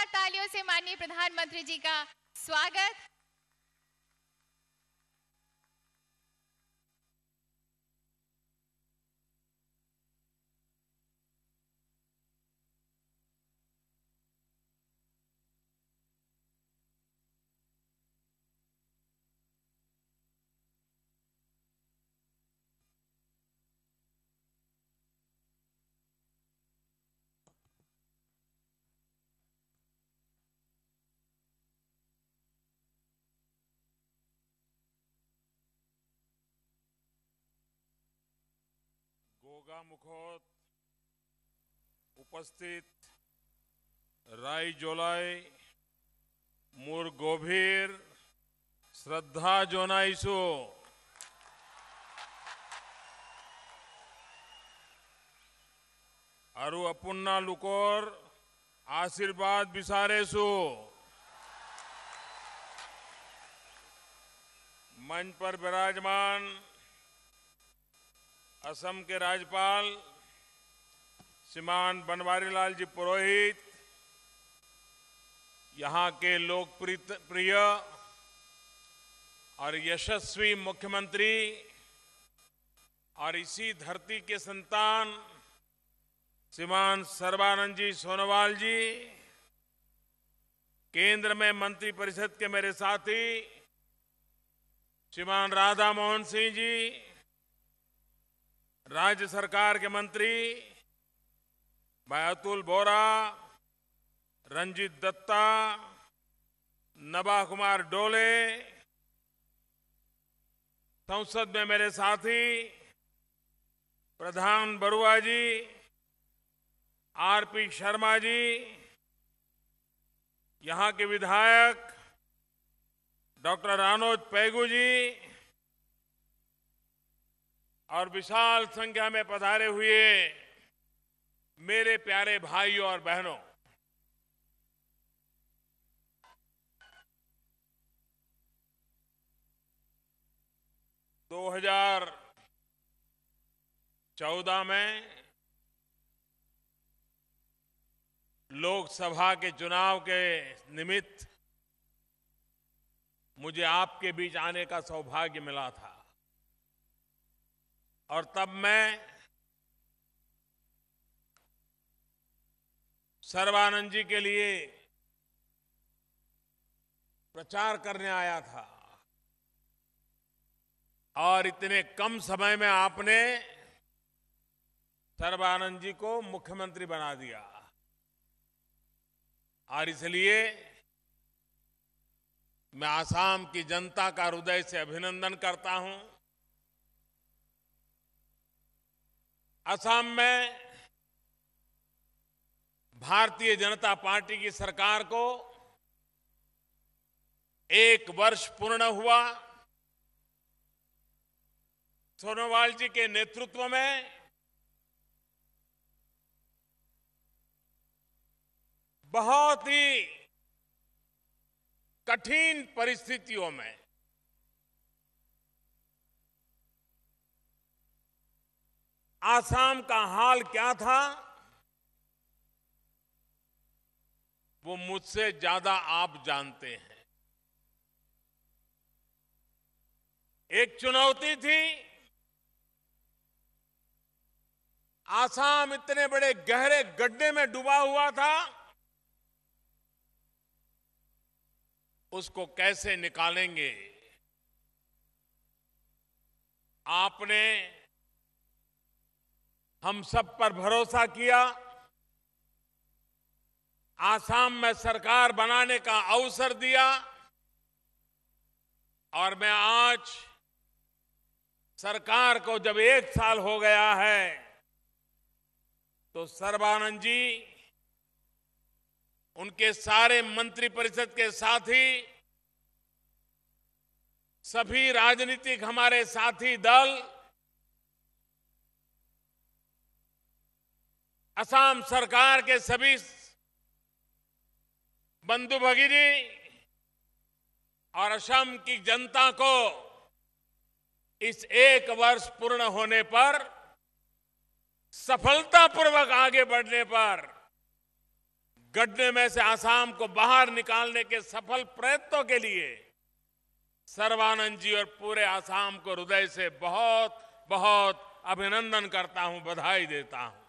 जोरदार तालियों से माननीय प्रधानमंत्री जी का स्वागत। गोगा मुखोत उपस्थित राय जोलाई मुर गोभीर श्रद्धा जोनाइसो अरु अपुन्ना लुकोर आशीर्वाद बिसारेसु मंच पर विराजमान असम के राज्यपाल श्रीमान बनवारीलाल जी पुरोहित, यहाँ के लोकप्रिय और यशस्वी मुख्यमंत्री और इसी धरती के संतान श्रीमान सर्बानंद जी सोनोवाल जी, केंद्र में मंत्रिपरिषद के मेरे साथी श्रीमान राधा मोहन सिंह जी, राज्य सरकार के मंत्री भाई अतुल बोरा, रंजीत दत्ता, नभा कुमार डोले, संसद में मेरे साथी प्रधान बरुआ जी, आरपी शर्मा जी, यहाँ के विधायक डॉक्टर रानोज पैगू जी और विशाल संख्या में पधारे हुए मेरे प्यारे भाइयों और बहनों, दो 2014 में लोकसभा के चुनाव के निमित्त मुझे आपके बीच आने का सौभाग्य मिला था और तब मैं सर्बानंद जी के लिए प्रचार करने आया था और इतने कम समय में आपने सर्बानंद जी को मुख्यमंत्री बना दिया और इसलिए मैं आसाम की जनता का हृदय से अभिनंदन करता हूं। असम में भारतीय जनता पार्टी की सरकार को 1 वर्ष पूर्ण हुआ। सोनोवाल जी के नेतृत्व में बहुत ही कठिन परिस्थितियों में आसाम का हाल क्या था वो मुझसे ज्यादा आप जानते हैं। एक चुनौती थी, आसाम इतने बड़े गहरे गड्ढे में डूबा हुआ था, उसको कैसे निकालेंगे। आपने हम सब पर भरोसा किया, आसाम में सरकार बनाने का अवसर दिया और मैं आज सरकार को जब 1 साल हो गया है तो सर्बानंद जी, उनके सारे मंत्रिपरिषद के साथी, सभी राजनीतिक हमारे साथी दल, असम सरकार के सभी बंधु भगिनी और असम की जनता को इस 1 वर्ष पूर्ण होने पर, सफलतापूर्वक आगे बढ़ने पर गड्ढे में से आसाम को बाहर निकालने के सफल प्रयत्नों के लिए सर्बानंद जी और पूरे आसाम को हृदय से बहुत बहुत अभिनंदन करता हूं, बधाई देता हूं।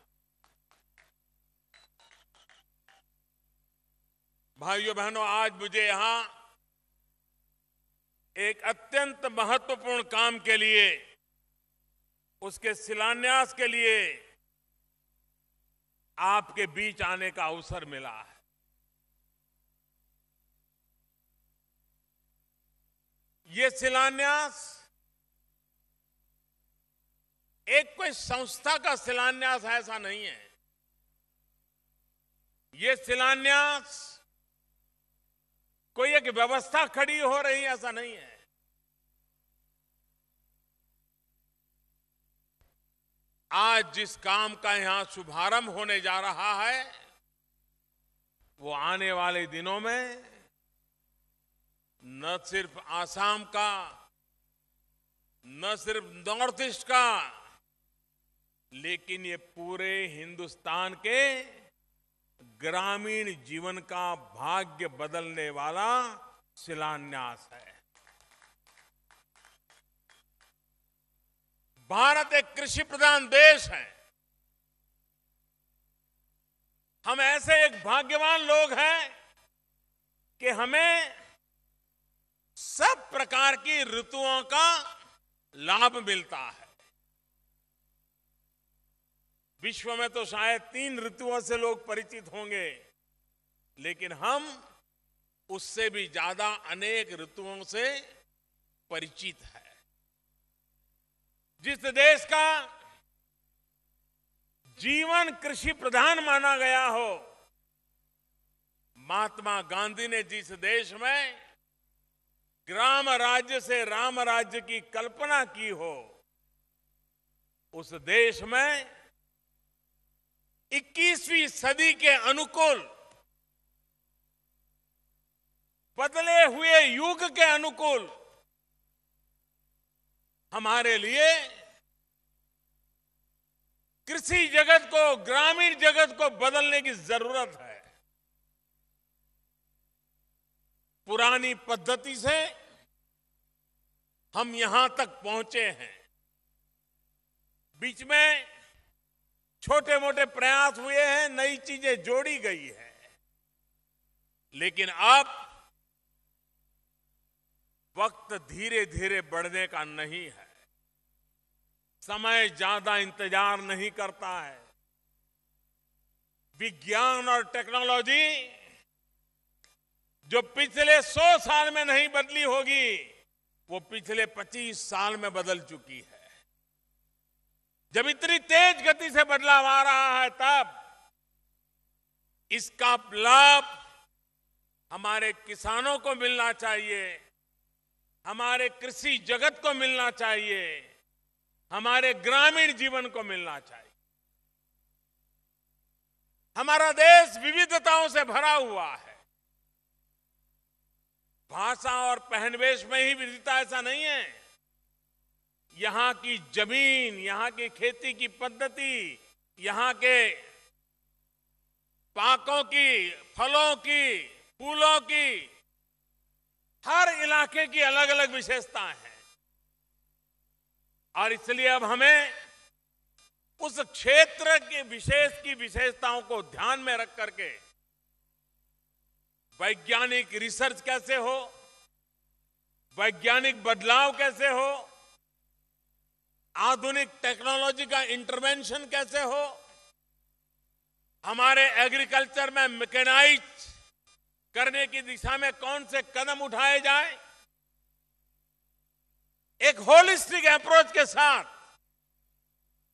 भाइयों बहनों, आज मुझे यहां एक अत्यंत महत्वपूर्ण काम के लिए, उसके शिलान्यास के लिए आपके बीच आने का अवसर मिला है। ये शिलान्यास एक कोई संस्था का शिलान्यास ऐसा नहीं है। ये शिलान्यास कोई एक व्यवस्था खड़ी हो रही ऐसा नहीं है। आज जिस काम का यहां शुभारंभ होने जा रहा है, वो आने वाले दिनों में न सिर्फ आसाम का, न सिर्फ नॉर्थ ईस्ट का, लेकिन ये पूरे हिंदुस्तान के ग्रामीण जीवन का भाग्य बदलने वाला शिलान्यास है। भारत एक कृषि प्रधान देश है। हम ऐसे एक भाग्यवान लोग हैं कि हमें सब प्रकार की ऋतुओं का लाभ मिलता है। विश्व में तो शायद 3 ऋतुओं से लोग परिचित होंगे, लेकिन हम उससे भी ज्यादा अनेक ऋतुओं से परिचित है। जिस देश का जीवन कृषि प्रधान माना गया हो, महात्मा गांधी ने जिस देश में ग्राम राज्य से राम राज्य की कल्पना की हो, उस देश में 21वीं सदी के अनुकूल, बदले हुए युग के अनुकूल हमारे लिए कृषि जगत को, ग्रामीण जगत को बदलने की जरूरत है। पुरानी पद्धति से हम यहां तक पहुंचे हैं। बीच में छोटे मोटे प्रयास हुए हैं, नई चीजें जोड़ी गई है, लेकिन अब वक्त धीरे धीरे बढ़ने का नहीं है। समय ज्यादा इंतजार नहीं करता है। विज्ञान और टेक्नोलॉजी जो पिछले 100 साल में नहीं बदली होगी, वो पिछले 25 साल में बदल चुकी है। जब इतनी तेज गति से बदलाव आ रहा है, तब इसका लाभ हमारे किसानों को मिलना चाहिए, हमारे कृषि जगत को मिलना चाहिए, हमारे ग्रामीण जीवन को मिलना चाहिए। हमारा देश विविधताओं से भरा हुआ है। भाषा और पहनवेश में ही विविधता ऐसा नहीं है। यहां की जमीन, यहां की खेती की पद्धति, यहां के पाकों की, फलों की, फूलों की, हर इलाके की अलग अलग विशेषताएं हैं। और इसलिए अब हमें उस क्षेत्र के विशेषताओं को ध्यान में रख करके वैज्ञानिक रिसर्च कैसे हो, वैज्ञानिक बदलाव कैसे हो, आधुनिक टेक्नोलॉजी का इंटरवेंशन कैसे हो, हमारे एग्रीकल्चर में मैकेनाइज करने की दिशा में कौन से कदम उठाए जाए, एक होलिस्टिक अप्रोच के साथ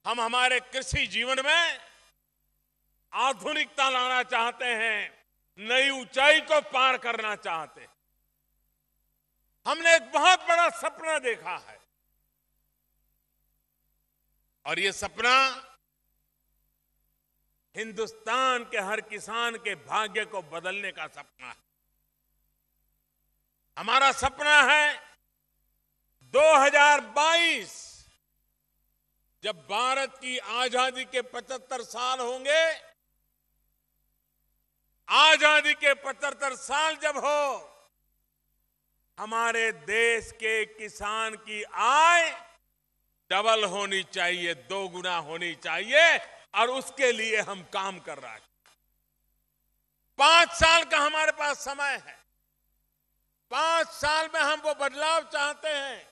हम हमारे कृषि जीवन में आधुनिकता लाना चाहते हैं, नई ऊंचाई को पार करना चाहते हैं। हमने एक बहुत बड़ा सपना देखा है, और ये सपना हिंदुस्तान के हर किसान के भाग्य को बदलने का सपना है। हमारा सपना है 2022 जब भारत की आजादी के 75 साल होंगे, आजादी के 75 साल जब हो, हमारे देश के किसान की आय डबल होनी चाहिए, 2 गुना होनी चाहिए, और उसके लिए हम काम कर रहे हैं। 5 साल का हमारे पास समय है। 5 साल में हम वो बदलाव चाहते हैं,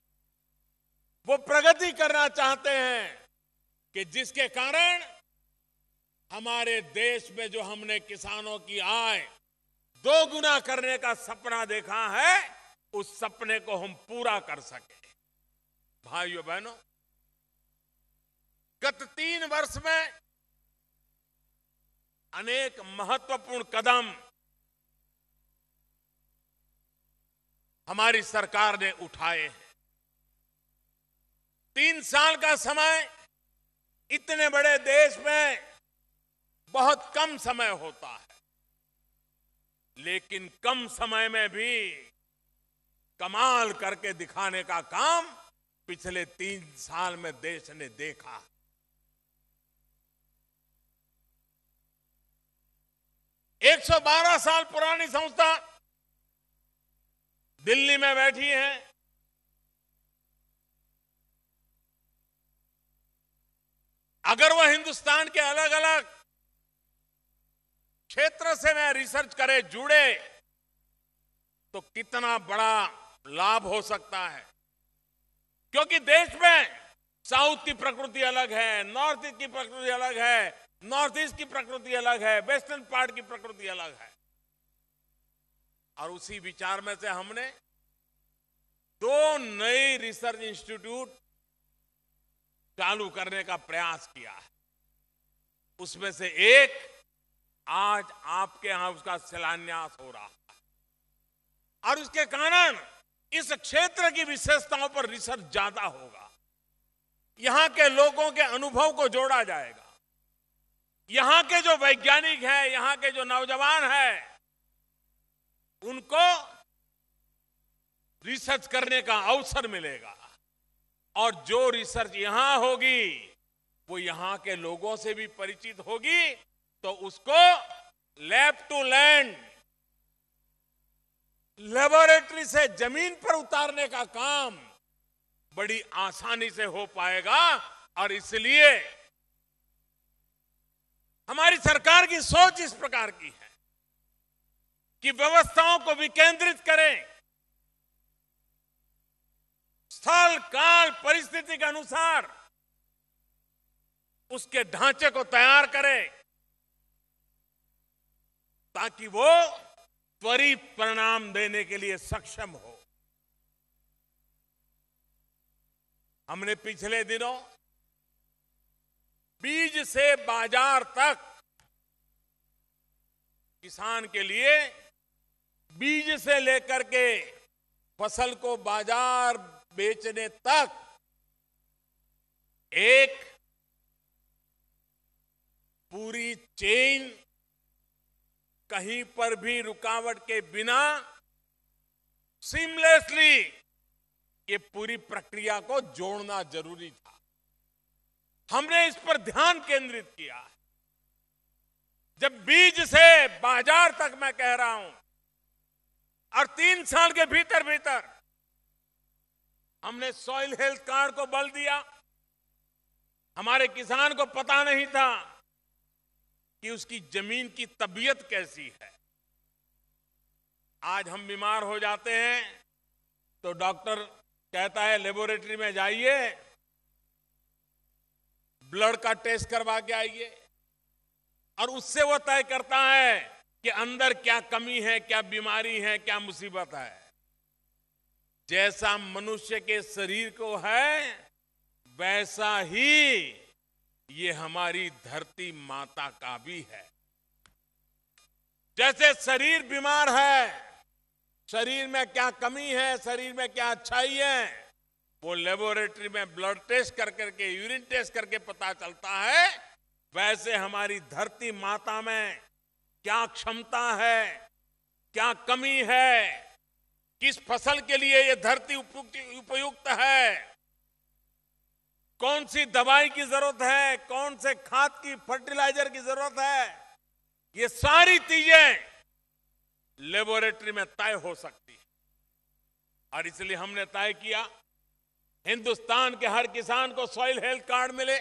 वो प्रगति करना चाहते हैं कि जिसके कारण हमारे देश में जो हमने किसानों की आय 2 गुना करने का सपना देखा है, उस सपने को हम पूरा कर सके। भाइयों बहनों, गत 3 वर्ष में अनेक महत्वपूर्ण कदम हमारी सरकार ने उठाए हैं। 3 साल का समय इतने बड़े देश में बहुत कम समय होता है, लेकिन कम समय में भी कमाल करके दिखाने का काम पिछले 3 साल में देश ने देखा। एक 112 साल पुरानी संस्था दिल्ली में बैठी है। अगर वह हिंदुस्तान के अलग अलग क्षेत्र से में रिसर्च करे, जुड़े, तो कितना बड़ा लाभ हो सकता है। क्योंकि देश में साउथ की प्रकृति अलग है, नॉर्थ ईस्ट की प्रकृति अलग है, नॉर्थ ईस्ट की प्रकृति अलग है, वेस्टर्न पार्ट की प्रकृति अलग है। और उसी विचार में से हमने 2 नए रिसर्च इंस्टीट्यूट चालू करने का प्रयास किया है। उसमें से एक आज आपके यहां उसका शिलान्यास हो रहा है, और उसके कारण इस क्षेत्र की विशेषताओं पर रिसर्च ज्यादा होगा। यहां के लोगों के अनुभव को जोड़ा जाएगा। यहां के जो वैज्ञानिक हैं, यहां के जो नौजवान हैं, उनको रिसर्च करने का अवसर मिलेगा। और जो रिसर्च यहां होगी वो यहां के लोगों से भी परिचित होगी, तो उसको लैब टू लैंड, लेबोरेटरी से जमीन पर उतारने का काम बड़ी आसानी से हो पाएगा। और इसलिए हमारी सरकार की सोच इस प्रकार की है कि व्यवस्थाओं को विकेंद्रित करें, स्थल काल परिस्थिति के अनुसार उसके ढांचे को तैयार करें, ताकि वो त्वरित परिणाम देने के लिए सक्षम हो। हमने पिछले दिनों बीज से बाजार तक किसान के लिए, बीज से लेकर के फसल को बाजार बेचने तक एक पूरी चेन, कहीं पर भी रुकावट के बिना सीमलेसली ये पूरी प्रक्रिया को जोड़ना जरूरी था। हमने इस पर ध्यान केंद्रित किया। जब बीज से बाजार तक मैं कह रहा हूं, और 3 साल के भीतर भीतर हमने सॉइल हेल्थ कार्ड को बल दिया। हमारे किसान को पता नहीं था कि उसकी जमीन की तबीयत कैसी है। आज हम बीमार हो जाते हैं तो डॉक्टर कहता है लेबोरेटरी में जाइए, ब्लड का टेस्ट करवा के आइए, और उससे वो तय करता है कि अंदर क्या कमी है, क्या बीमारी है, क्या मुसीबत है। जैसा मनुष्य के शरीर को है, वैसा ही ये हमारी धरती माता का भी है। जैसे शरीर बीमार है, शरीर में क्या कमी है, शरीर में क्या अच्छाई है, वो लेबोरेटरी में ब्लड टेस्ट कर करके, यूरिन टेस्ट करके पता चलता है। वैसे हमारी धरती माता में क्या क्षमता है, क्या कमी है, किस फसल के लिए ये धरती उपयुक्त है, कौन सी दवाई की जरूरत है, कौन से खाद की, फर्टिलाइजर की जरूरत है, ये सारी चीजें लेबोरेटरी में तय हो सकती है। और इसलिए हमने तय किया हिंदुस्तान के हर किसान को सॉइल हेल्थ कार्ड मिले।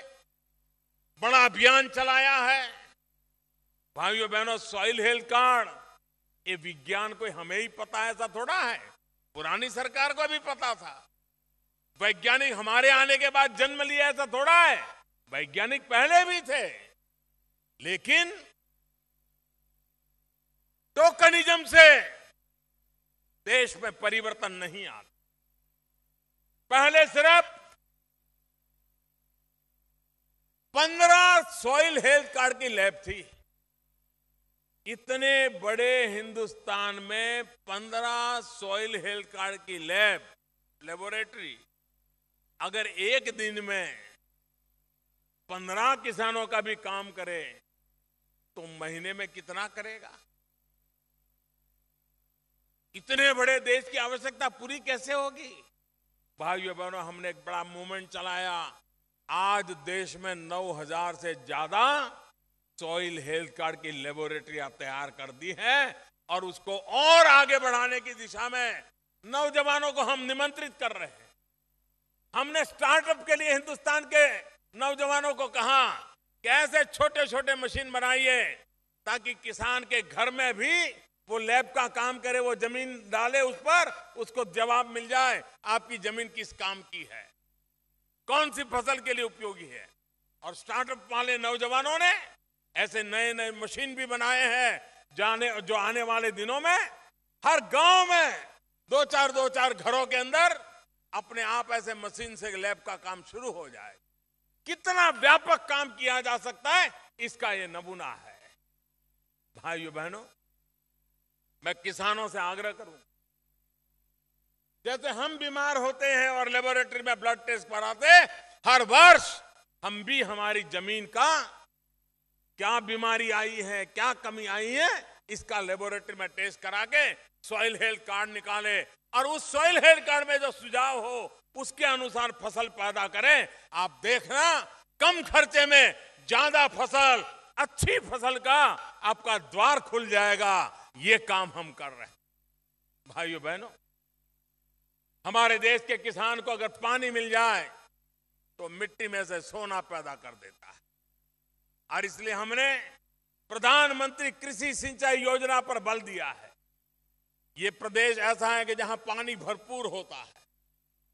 बड़ा अभियान चलाया है। भाइयों बहनों, सॉइल हेल्थ कार्ड ये विज्ञान को हमें ही पता है ऐसा थोड़ा है, पुरानी सरकार को भी पता था। वैज्ञानिक हमारे आने के बाद जन्म लिया ऐसा थोड़ा है, वैज्ञानिक पहले भी थे। लेकिन टोकनिज्म से देश में परिवर्तन नहीं आता। पहले सिर्फ 15 सॉइल हेल्थ कार्ड की लैब थी। इतने बड़े हिंदुस्तान में 15 सॉइल हेल्थ कार्ड की लेबोरेटरी अगर एक दिन में 15 किसानों का भी काम करे तो महीने में कितना करेगा? इतने बड़े देश की आवश्यकता पूरी कैसे होगी? भाइयों बहनों, हमने एक बड़ा मूवमेंट चलाया। आज देश में 9,000 से ज्यादा सॉइल हेल्थ कार्ड की लेबोरेटरियां तैयार कर दी है और उसको और आगे बढ़ाने की दिशा में नौजवानों को हम निमंत्रित कर रहे हैं। हमने स्टार्टअप के लिए हिंदुस्तान के नौजवानों को कहा कि ऐसे छोटे छोटे मशीन बनाइए ताकि किसान के घर में भी वो लैब का काम करे, वो जमीन डाले उस पर, उसको जवाब मिल जाए आपकी जमीन किस काम की है, कौन सी फसल के लिए उपयोगी है। और स्टार्टअप वाले नौजवानों ने ऐसे नए नए मशीन भी बनाए हैं जो आने वाले दिनों में हर गांव में दो चार घरों के अंदर अपने आप ऐसे मशीन से लैब का काम शुरू हो जाए। कितना व्यापक काम किया जा सकता है, इसका ये नमूना है। भाइयों बहनों, मैं किसानों से आग्रह करूं, जैसे हम बीमार होते हैं और लेबोरेटरी में ब्लड टेस्ट कराते, हर वर्ष हम भी हमारी जमीन का क्या बीमारी आई है, क्या कमी आई है, इसका लेबोरेटरी में टेस्ट करा के सॉइल हेल्थ कार्ड निकाले और उस सॉइल हेल्थ कार्ड में जो सुझाव हो उसके अनुसार फसल पैदा करें। आप देखना, कम खर्चे में ज्यादा फसल, अच्छी फसल का आपका द्वार खुल जाएगा। ये काम हम कर रहे हैं। भाइयों बहनों, हमारे देश के किसान को अगर पानी मिल जाए तो मिट्टी में से सोना पैदा कर देता है। और इसलिए हमने प्रधानमंत्री कृषि सिंचाई योजना पर बल दिया है। ये प्रदेश ऐसा है कि जहां पानी भरपूर होता है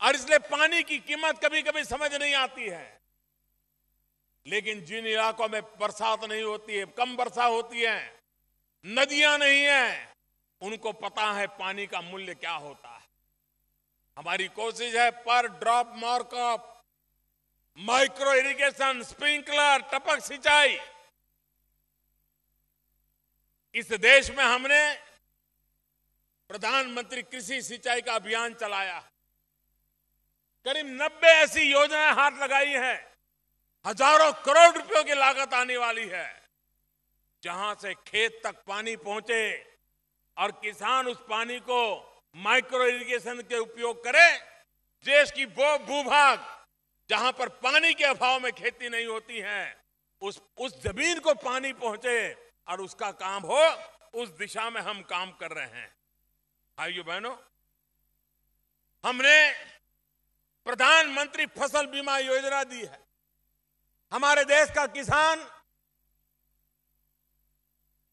और इसलिए पानी की कीमत कभी कभी समझ नहीं आती है। लेकिन जिन इलाकों में बरसात नहीं होती है, कम वर्षा होती है, नदियां नहीं है, उनको पता है पानी का मूल्य क्या होता है। हमारी कोशिश है पर drop markup, micro irrigation, sprinkler, टपक सिंचाई। इस देश में हमने प्रधानमंत्री कृषि सिंचाई का अभियान चलाया। करीब 90 ऐसी योजनाएं हाथ लगाई हैं, हजारों करोड़ रुपयों की लागत आने वाली है, जहां से खेत तक पानी पहुंचे और किसान उस पानी को माइक्रो इरिगेशन के उपयोग करे। देश की वो भूभाग जहां पर पानी के अभाव में खेती नहीं होती है, उस जमीन को पानी पहुंचे और उसका काम हो, उस दिशा में हम काम कर रहे हैं। भाइयों बहनों, हमने प्रधानमंत्री फसल बीमा योजना दी है। हमारे देश का किसान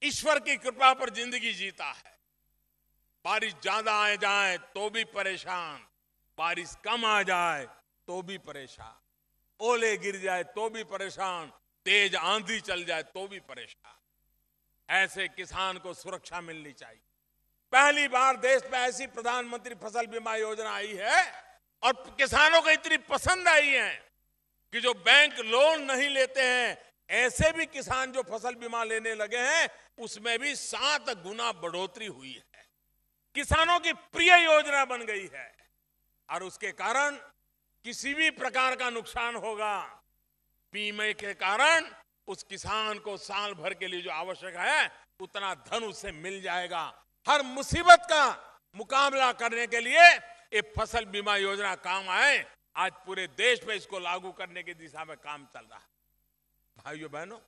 ईश्वर की कृपा पर जिंदगी जीता है। बारिश ज्यादा आ जाए तो भी परेशान, बारिश कम आ जाए तो भी परेशान, ओले गिर जाए तो भी परेशान, तेज आंधी चल जाए तो भी परेशान। ऐसे किसान को सुरक्षा मिलनी चाहिए। पहली बार देश में ऐसी प्रधानमंत्री फसल बीमा योजना आई है और किसानों को इतनी पसंद आई है कि जो बैंक लोन नहीं लेते हैं, ऐसे भी किसान जो फसल बीमा लेने लगे हैं, उसमें भी 7 गुना बढ़ोतरी हुई है। किसानों की प्रिय योजना बन गई है और उसके कारण किसी भी प्रकार का नुकसान होगा, बीमे के कारण उस किसान को साल भर के लिए जो आवश्यक है उतना धन उससे मिल जाएगा। हर मुसीबत का मुकाबला करने के लिए ये फसल बीमा योजना काम आए। आज पूरे देश में इसको लागू करने की दिशा में काम चल रहा है। भाइयों बहनों,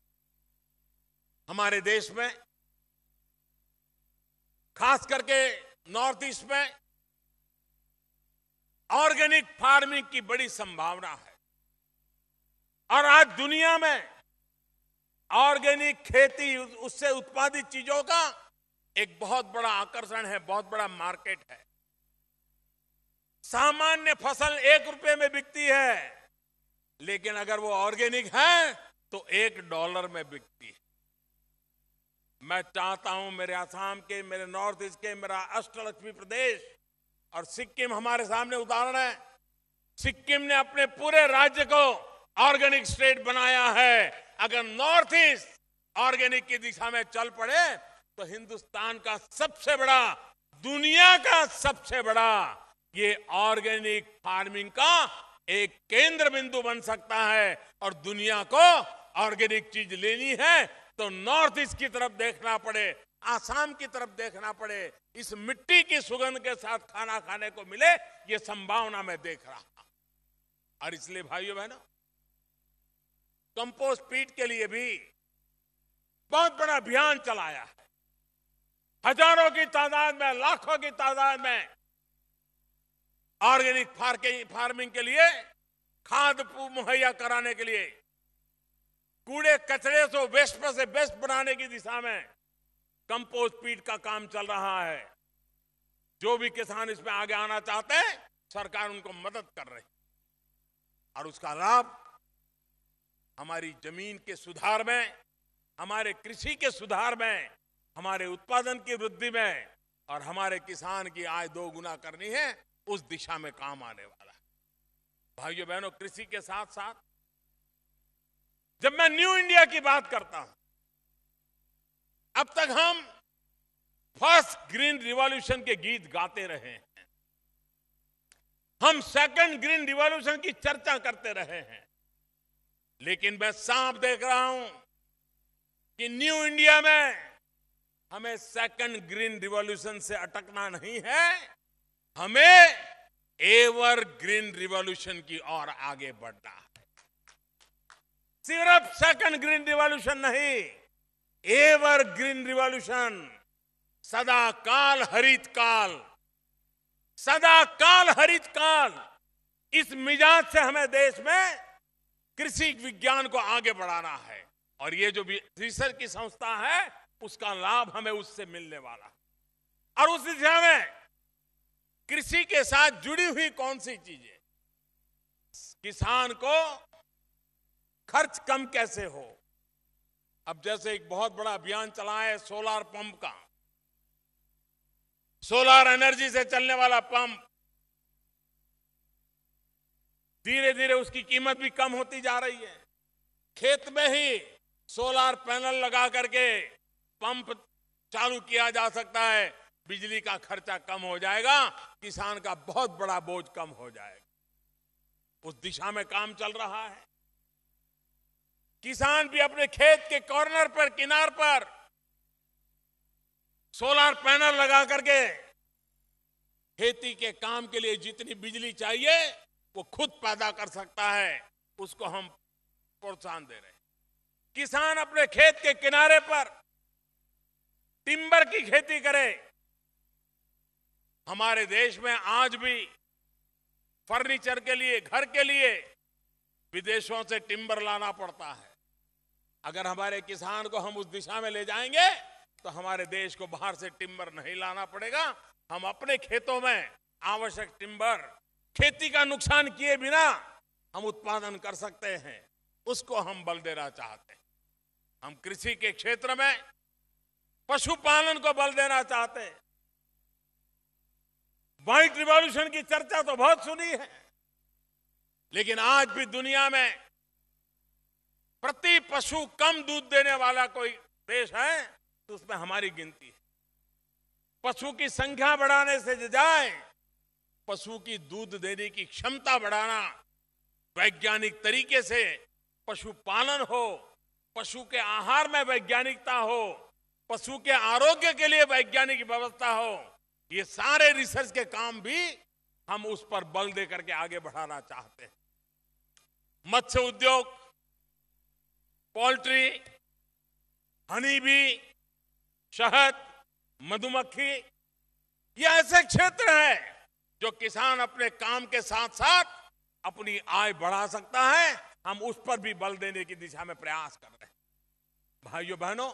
हमारे देश में खास करके नॉर्थ ईस्ट में ऑर्गेनिक फार्मिंग की बड़ी संभावना है और आज दुनिया में ऑर्गेनिक खेती, उससे उत्पादित चीजों का एक बहुत बड़ा आकर्षण है, बहुत बड़ा मार्केट है। सामान्य फसल 1 रुपए में बिकती है, लेकिन अगर वो ऑर्गेनिक है तो $1 में बिकती है। मैं चाहता हूं मेरे असम के, मेरे नॉर्थ ईस्ट के, मेरा अष्टलक्ष्मी प्रदेश और सिक्किम हमारे सामने उदाहरण है। सिक्किम ने अपने पूरे राज्य को ऑर्गेनिक स्टेट बनाया है। अगर नॉर्थ ईस्ट ऑर्गेनिक की दिशा में चल पड़े तो हिंदुस्तान का सबसे बड़ा, दुनिया का सबसे बड़ा ये ऑर्गेनिक फार्मिंग का एक केंद्र बिंदु बन सकता है। और दुनिया को ऑर्गेनिक चीज लेनी है तो नॉर्थ ईस्ट की तरफ देखना पड़े, आसाम की तरफ देखना पड़े। इस मिट्टी की सुगंध के साथ खाना खाने को मिले, ये संभावना मैं देख रहा हूं। और इसलिए भाइयों बहनों, कंपोस्ट पीट के लिए भी बहुत बड़ा अभियान चलाया है। हजारों की तादाद में, लाखों की तादाद में ऑर्गेनिक फार्मिंग के लिए खाद मुहैया कराने के लिए, कूड़े कचरे से वेस्ट पर से बेस्ट बनाने की दिशा में कंपोस्ट पीट का काम चल रहा है। जो भी किसान इसमें आगे आना चाहते हैं, सरकार उनको मदद कर रही है और उसका लाभ हमारी जमीन के सुधार में, हमारे कृषि के सुधार में, हमारे उत्पादन की वृद्धि में और हमारे किसान की आय 2 गुना करनी है, उस दिशा में काम आने वाला है। भाइयों बहनों, कृषि के साथ साथ जब मैं न्यू इंडिया की बात करता हूं, अब तक हम फर्स्ट ग्रीन रिवॉल्यूशन के गीत गाते रहे हैं, हम सेकंड ग्रीन रिवॉल्यूशन की चर्चा करते रहे हैं, लेकिन मैं साफ देख रहा हूं कि न्यू इंडिया में हमें सेकंड ग्रीन रिवॉल्यूशन से अटकना नहीं है, हमें एवर ग्रीन रिवॉल्यूशन की ओर आगे बढ़ना है। सिर्फ सेकंड ग्रीन रिवॉल्यूशन नहीं, एवर ग्रीन रिवॉल्यूशन, सदा काल हरित काल, सदा काल हरित काल। इस मिजाज से हमें देश में कृषि विज्ञान को आगे बढ़ाना है और ये जो भी रिसर्च की संस्था है, उसका लाभ हमें उससे मिलने वाला है। और उस दिशा में कृषि के साथ जुड़ी हुई कौन सी चीजें, किसान को खर्च कम कैसे हो। अब जैसे एक बहुत बड़ा अभियान चला है सोलार पंप का, सोलार एनर्जी से चलने वाला पंप, धीरे धीरे उसकी कीमत भी कम होती जा रही है। खेत में ही सोलार पैनल लगा करके पंप चालू किया जा सकता है, बिजली का खर्चा कम हो जाएगा, किसान का बहुत बड़ा बोझ कम हो जाएगा। उस दिशा में काम चल रहा है। किसान भी अपने खेत के कॉर्नर पर, किनार पर सोलार पैनल लगा करके खेती के काम के लिए जितनी बिजली चाहिए वो खुद पैदा कर सकता है, उसको हम प्रोत्साहन दे रहे हैं। किसान अपने खेत के किनारे पर टिम्बर की खेती करे। हमारे देश में आज भी फर्नीचर के लिए, घर के लिए विदेशों से टिम्बर लाना पड़ता है। अगर हमारे किसान को हम उस दिशा में ले जाएंगे तो हमारे देश को बाहर से टिम्बर नहीं लाना पड़ेगा। हम अपने खेतों में आवश्यक टिम्बर, खेती का नुकसान किए बिना हम उत्पादन कर सकते हैं, उसको हम बल देना चाहते हैं। हम कृषि के क्षेत्र में पशुपालन को बल देना चाहते हैं। व्हाइट रिवॉल्यूशन की चर्चा तो बहुत सुनी है, लेकिन आज भी दुनिया में प्रति पशु कम दूध देने वाला कोई देश है तो उसमें हमारी गिनती है। पशु की संख्या बढ़ाने से जाए, पशु की दूध देने की क्षमता बढ़ाना, वैज्ञानिक तरीके से पशुपालन हो, पशु के आहार में वैज्ञानिकता हो, पशु के आरोग्य के लिए वैज्ञानिक व्यवस्था हो, ये सारे रिसर्च के काम भी हम उस पर बल दे करके आगे बढ़ाना चाहते हैं। मत्स्य उद्योग, पोल्ट्री, हनी बी, शहद, मधुमक्खी, ये ऐसे क्षेत्र है जो किसान अपने काम के साथ साथ अपनी आय बढ़ा सकता है। हम उस पर भी बल देने की दिशा में प्रयास कर रहे हैं। भाइयों बहनों,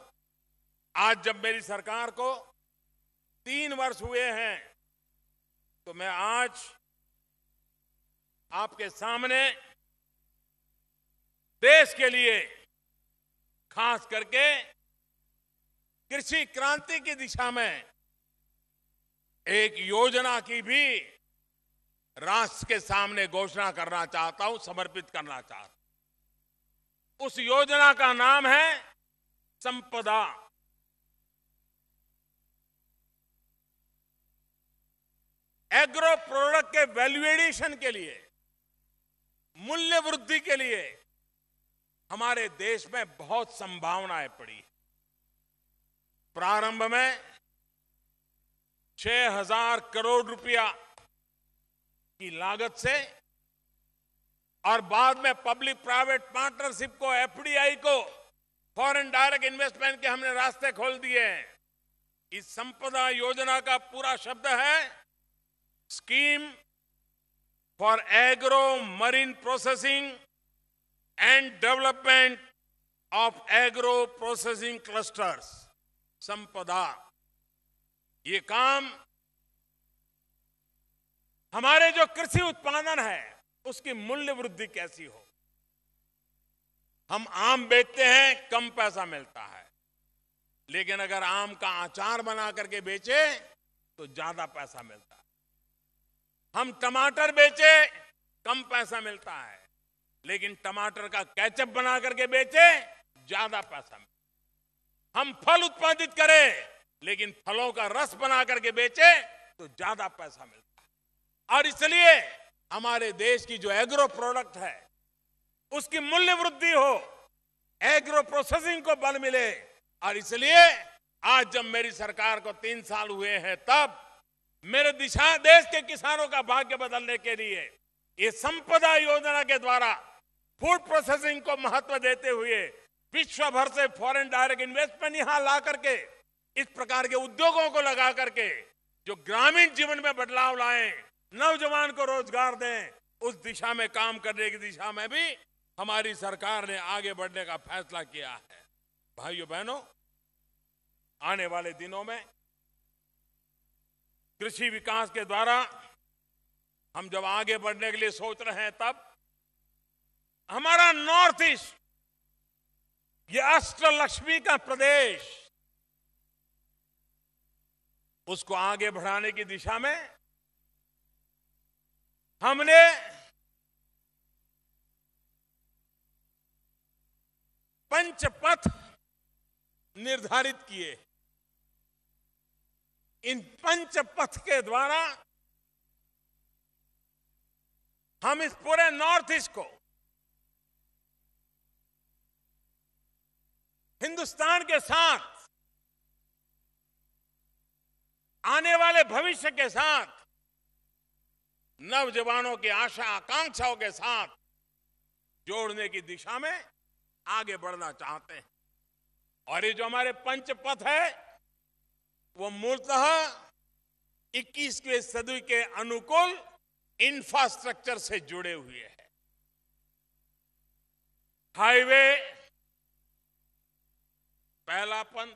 आज जब मेरी सरकार को 3 वर्ष हुए हैं, तो मैं आज आपके सामने देश के लिए, खास करके कृषि क्रांति की दिशा में एक योजना की भी राष्ट्र के सामने घोषणा करना चाहता हूं, समर्पित करना चाहता हूं। उस योजना का नाम है संपदा। एग्रो प्रोडक्ट के वैल्यू एडिशन के लिए, मूल्य वृद्धि के लिए हमारे देश में बहुत संभावनाएं पड़ी। प्रारंभ में 6,000 करोड़ रुपया की लागत से और बाद में पब्लिक प्राइवेट पार्टनरशिप को, एफडीआई को, फॉरेन डायरेक्ट इन्वेस्टमेंट के हमने रास्ते खोल दिए हैं। इस संपदा योजना का पूरा शब्द है scheme for agro marine processing and development of agro processing clusters, संपदा। ये काम हमारे जो कृषि उत्पादन है उसकी मूल्य वृद्धि कैसी हो। हम आम बेचते हैं, कम पैसा मिलता है, लेकिन अगर आम का अचार बना करके बेचे तो ज्यादा पैसा मिलता है। हम टमाटर बेचे, कम पैसा मिलता है, लेकिन टमाटर का केचप बना करके बेचे, ज्यादा पैसा मिलता है। हम फल उत्पादित करें, लेकिन फलों का रस बना करके बेचे तो ज्यादा पैसा मिलता है। और इसलिए हमारे देश की जो एग्रो प्रोडक्ट है उसकी मूल्य वृद्धि हो, एग्रो प्रोसेसिंग को बल मिले। और इसलिए आज जब मेरी सरकार को 3 साल हुए हैं, तब मेरे दिशा देश के किसानों का भाग्य बदलने के लिए ये संपदा योजना के द्वारा फूड प्रोसेसिंग को महत्व देते हुए विश्व भर से फॉरेन डायरेक्ट इन्वेस्टमेंट यहां ला करके, इस प्रकार के उद्योगों को लगा करके जो ग्रामीण जीवन में बदलाव लाएं, नौजवान को रोजगार दें, उस दिशा में काम करने की दिशा में भी हमारी सरकार ने आगे बढ़ने का फैसला किया है। भाइयों बहनों, आने वाले दिनों में कृषि विकास के द्वारा हम जब आगे बढ़ने के लिए सोच रहे हैं, तब हमारा नॉर्थ ईस्ट, ये अष्टलक्ष्मी का प्रदेश, उसको आगे बढ़ाने की दिशा में हमने पंचपथ निर्धारित किए। इन पंचपथ के द्वारा हम इस पूरे नॉर्थ ईस्ट को हिंदुस्तान के साथ, आने वाले भविष्य के साथ, नौजवानों की आशा आकांक्षाओं के साथ जोड़ने की दिशा में आगे बढ़ना चाहते हैं। और ये जो हमारे पंचपथ है वो मूलतः 21वीं सदी के अनुकूल इंफ्रास्ट्रक्चर से जुड़े हुए हैं। हाईवे पहला पंथ,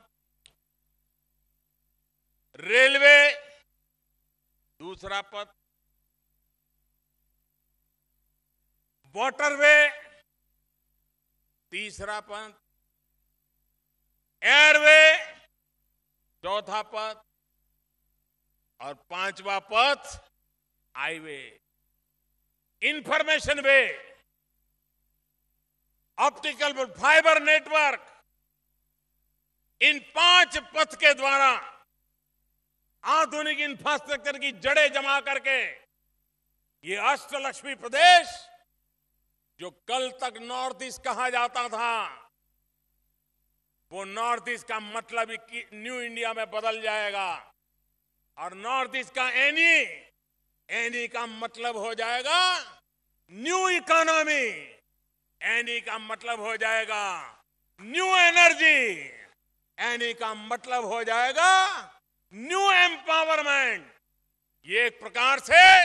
रेलवे दूसरा पथ, वाटरवे तीसरा पथ, एयरवे चौथा पथ और 5वां पथ हाईवे। इंफॉर्मेशन वे, ऑप्टिकल फाइबर नेटवर्क, इन 5 पथ के द्वारा आधुनिक इंफ्रास्ट्रक्चर की जड़ें जमा करके ये अष्टलक्ष्मी प्रदेश, जो कल तक नॉर्थ ईस्ट कहा जाता था, वो नॉर्थ ईस्ट का मतलब न्यू इंडिया में बदल जाएगा। और नॉर्थ ईस्ट का एनी का मतलब हो जाएगा न्यू इकोनॉमी, एनी का मतलब हो जाएगा न्यू एनर्जी, एनी का मतलब हो जाएगा न्यू एम्पावरमेंट, ये एक प्रकार से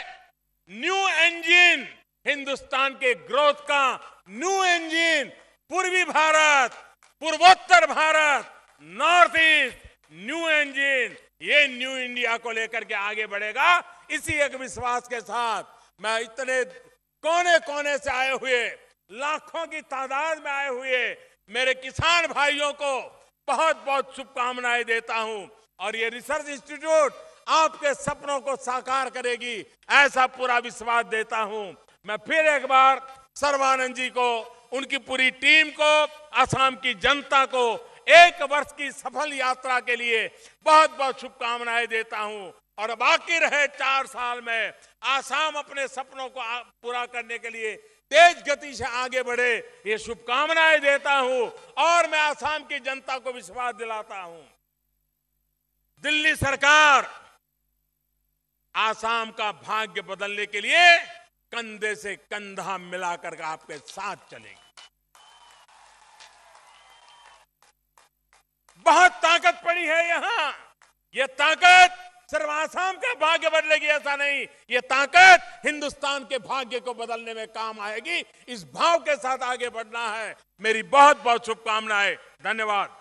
न्यू इंजन, हिंदुस्तान के ग्रोथ का न्यू इंजन, पूर्वी भारत, पूर्वोत्तर Bharat, north east, new engine, ये न्यू इंडिया को लेकर के आगे बढ़ेगा। इसी एक विश्वास के साथ मैं इतने कोने कोने से आए हुए, लाखों की तादाद में आए हुए मेरे किसान भाइयों को बहुत बहुत शुभकामनाएं देता हूं। और ये रिसर्च इंस्टीट्यूट आपके सपनों को साकार करेगी, ऐसा पूरा विश्वास देता हूं। मैं फिर एक बार सर्बानंद जी को, उनकी पूरी टीम को, असम की जनता को एक वर्ष की सफल यात्रा के लिए बहुत बहुत शुभकामनाएं देता हूं। और बाकी रहे 4 साल में असम अपने सपनों को पूरा करने के लिए तेज गति से आगे बढ़े, ये शुभकामनाएं देता हूं। और मैं असम की जनता को विश्वास दिलाता हूं, दिल्ली सरकार असम का भाग्य बदलने के लिए कंधे से कंधा मिलाकर आपके साथ चलेगी। बहुत ताकत पड़ी है यहां। ये ताकत सिर्फ असम का भाग्य बदलेगी ऐसा नहीं, ये ताकत हिंदुस्तान के भाग्य को बदलने में काम आएगी। इस भाव के साथ आगे बढ़ना है। मेरी बहुत बहुत शुभकामनाएं। धन्यवाद।